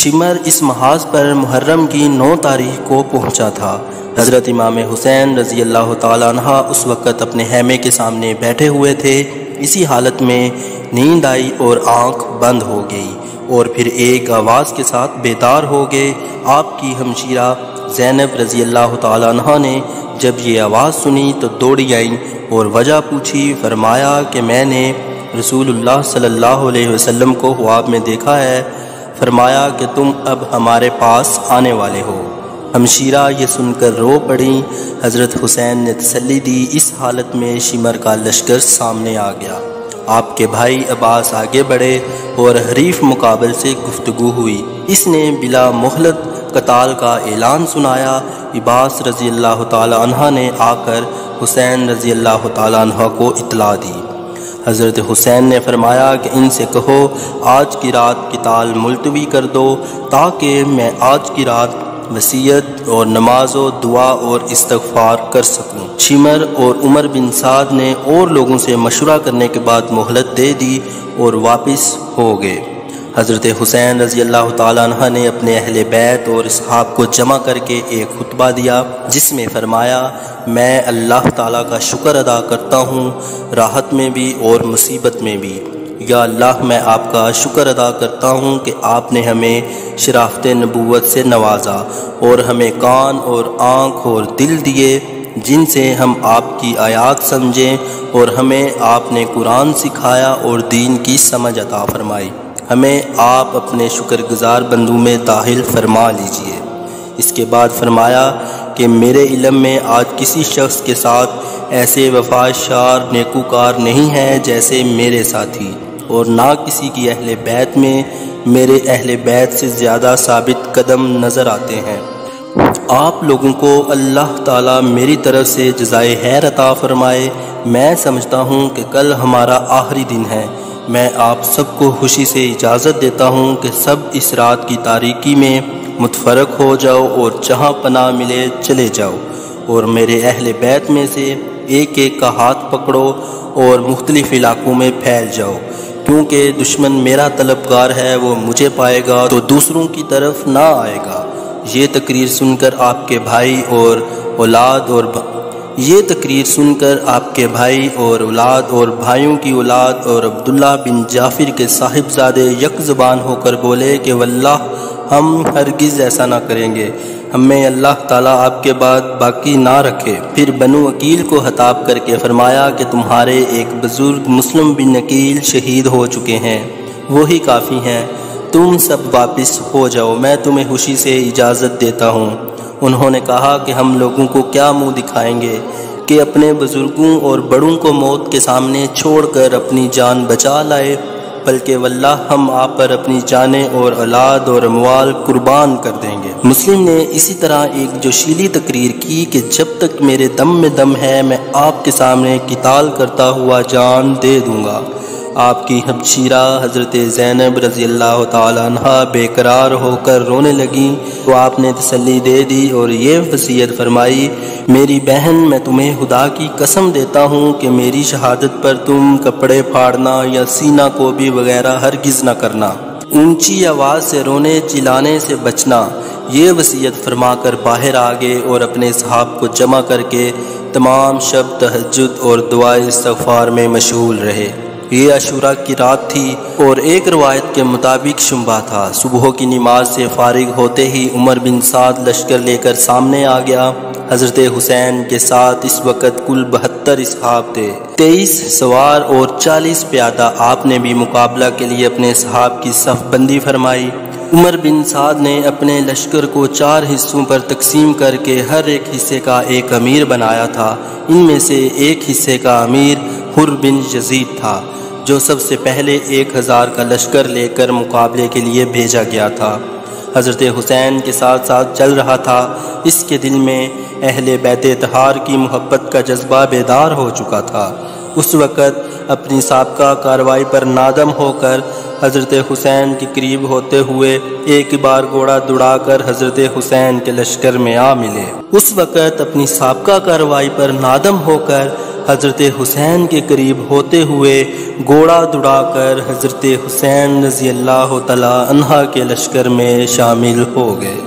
شمر اس محاذ پر محرم کی 9 تاریخ کو پہنچا تھا۔ حضرت امام حسین رضی اللہ تعالیٰ عنہ اس وقت اپنے خیمے کے سامنے بیٹھے ہوئے تھے۔ اسی حالت میں نیند آئی اور آنکھ بند ہو گئی اور پھر ایک آواز کے ساتھ بیدار ہو گئے۔ آپ کی ہمشیرہ زینب رضی اللہ تعالیٰ عنہ نے جب یہ آواز سنی تو دوڑی آئیں اور وجہ پوچھی۔ فرمایا کہ میں نے رسول اللہ صلی اللہ علیہ وسلم کو خواب میں دیکھا ہے۔ فرمایا کہ تم اب ہمارے پاس آنے والے ہو۔ ہمشیرہ یہ سن کر رو پڑیں۔ حضرت حسین نے تسلی دی۔ اس حالت میں شمر کا لشکر سامنے آ گیا۔ آپ کے بھائی عباس آگے بڑھے اور حریف مقابل سے گفتگو ہوئی۔ اس نے بلا مہلت قتال کا اعلان سنایا۔ عباس رضی اللہ تعالی عنہ نے آ کر حسین رضی اللہ تعالی عنہ کو اطلاع دی۔ حضرت حسین نے فرمایا کہ ان سے کہو آج کی رات قتال ملتوی کر دو تاکہ میں آج کی رات وصیت اور نماز و دعا اور استغفار کر سکوں۔ شمر اور عمر بن سعد نے اور لوگوں سے مشورہ کرنے کے بعد مہلت دے دی اور واپس ہو گئے۔ حضرت حسین رضی اللہ تعالیٰ عنہ نے اپنے اہل بیت اور اصحاب کو جمع کر کے ایک خطبہ دیا جس میں فرمایا میں اللہ تعالیٰ کا شکر ادا کرتا ہوں راحت میں بھی اور مصیبت میں بھی۔ یا اللہ میں آپ کا شکر ادا کرتا ہوں کہ آپ نے ہمیں شرافت نبوت سے نوازا اور ہمیں کان اور آنکھ اور دل دیے جن سے ہم آپ کی آیات سمجھیں اور ہمیں آپ نے قرآن سکھایا اور دین کی سمجھ عطا فرمائی۔ ہمیں آپ اپنے شکر گزار بندوں میں داخل فرما لیجئے۔ اس کے بعد فرمایا کہ میرے علم میں آج کسی شخص کے ساتھ ایسے وفادار نیکوکار نہیں ہیں جیسے میرے ساتھی، اور نہ کسی کی اہل بیت میں میرے اہل بیت سے زیادہ ثابت قدم نظر آتے ہیں۔ آپ لوگوں کو اللہ تعالیٰ میری طرف سے جزائے خیر عطا فرمائے۔ میں سمجھتا ہوں کہ کل ہمارا آخری دن ہے۔ میں آپ سب کو خوشی سے اجازت دیتا ہوں کہ سب اس رات کی تاریکی میں متفرق ہو جاؤ اور جہاں پناہ ملے چلے جاؤ، اور میرے اہل بیت میں سے ایک ایک کا ہاتھ پکڑو اور مختلف علاقوں میں پھیل جاؤ، کیونکہ دشمن میرا طلبگار ہے، وہ مجھے پائے گا تو دوسروں کی طرف نہ آئے گا۔ یہ تقریر سن کر آپ کے بھائی اور بھائیوں کی اولاد اور عبداللہ بن جعفر کے صاحبزادے یک زبان ہو کر بولے کہ واللہ ہم ہرگز ایسا نہ کریں گے، ہمیں اللہ تعالیٰ آپ کے بعد باقی نہ رکھے۔ پھر بنو عقیل کو خطاب کر کے فرمایا کہ تمہارے ایک بزرگ مسلم بن عقیل شہید ہو چکے ہیں، وہی کافی ہیں، تم سب واپس ہو جاؤ، میں تمہیں خوشی سے اجازت دیتا ہوں۔ انہوں نے کہا کہ ہم لوگوں کو کیا منہ دکھائیں گے کہ اپنے بزرگوں اور بڑوں کو موت کے سامنے چھوڑ کر اپنی جان بچا لائے، بلکہ واللہ ہم آپ پر اپنی جانیں اور اولاد اور اموال قربان کر دیں گے۔ مسلم نے اسی طرح ایک جوشیلی تقریر کی کہ جب تک میرے دم میں دم ہے میں آپ کے سامنے قتال کرتا ہوا جان دے دوں گا۔ آپ کی ہمشیرہ حضرت زینب رضی اللہ تعالیٰ عنہ بے قرار ہو کر رونے لگیں تو آپ نے تسلی دے دی اور یہ وصیت فرمائی، میری بہن میں تمہیں خدا کی قسم دیتا ہوں کہ میری شہادت پر تم کپڑے پھاڑنا یا سینہ کو بھی وغیرہ ہرگز نہ کرنا، اونچی آواز سے رونے چلانے سے بچنا۔ یہ وصیت فرما کر باہر آگے اور اپنے صحاب کو جمع کر کے تمام شب تہجد اور دعائے استغفار میں مشغول رہے۔ یہ عاشوراء کی رات تھی اور ایک روایت کے مطابق شنبہ تھا۔ صبح کی نماز سے فارغ ہوتے ہی عمر بن سعد لشکر لے کر سامنے آ گیا۔ حضرت حسین کے ساتھ اس وقت کل 72 اصحاب تھے، 23 سوار اور 40 پیادہ۔ آپ نے بھی مقابلہ کے لیے اپنے صحاب کی صف بندی فرمائی۔ عمر بن سعد نے اپنے لشکر کو 4 حصوں پر تقسیم کر کے ہر ایک حصے کا ایک امیر بنایا تھا۔ ان میں سے ایک حصے کا امیر حر بن یزید تھا جو سب سے پہلے 1000 کا لشکر لے کر مقابلے کے لیے بھیجا گیا تھا۔ حضرت حسین کے ساتھ ساتھ چل رہا تھا۔ اس کے دل میں اہل بیت طہار کی محبت کا جذبہ بیدار ہو چکا تھا۔ اس وقت اپنی سابقہ کارروائی پر نادم ہو کر حضرت حسین کے قریب ہوتے ہوئے ایک بار گھوڑا دوڑا کر حضرت حسین کے لشکر میں آ ملے۔ اس وقت اپنی سابقہ کارروائی پر نادم ہو کر حضرت حسین کے قریب ہوتے ہوئے گھوڑا دوڑا کر حضرت حسین رضی اللہ تعالی عنہ کے لشکر میں شامل ہو گئے۔